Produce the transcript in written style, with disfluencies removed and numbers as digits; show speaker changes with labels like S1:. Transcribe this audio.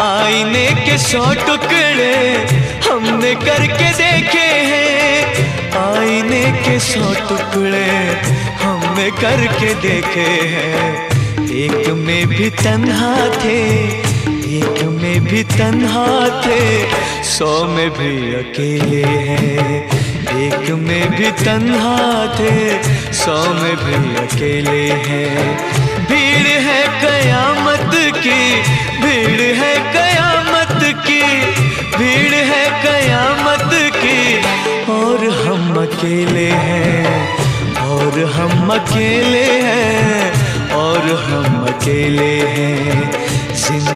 S1: आईने के 100 टुकड़े हमने करके देखे हैं। आईने के 100 टुकड़े हमने करके देखे हैं। एक में भी तन्हा थे, एक में भी तन्हा थे, 100 में भी अकेले हैं। एक में भी तन्हा थे, 100 में भी अकेले हैं। भीड़ है कयामत की, भीड़ है कयामत की, भीड़ है कयामत की, और हम अकेले हैं, और हम अकेले हैं, और हम अकेले हैं।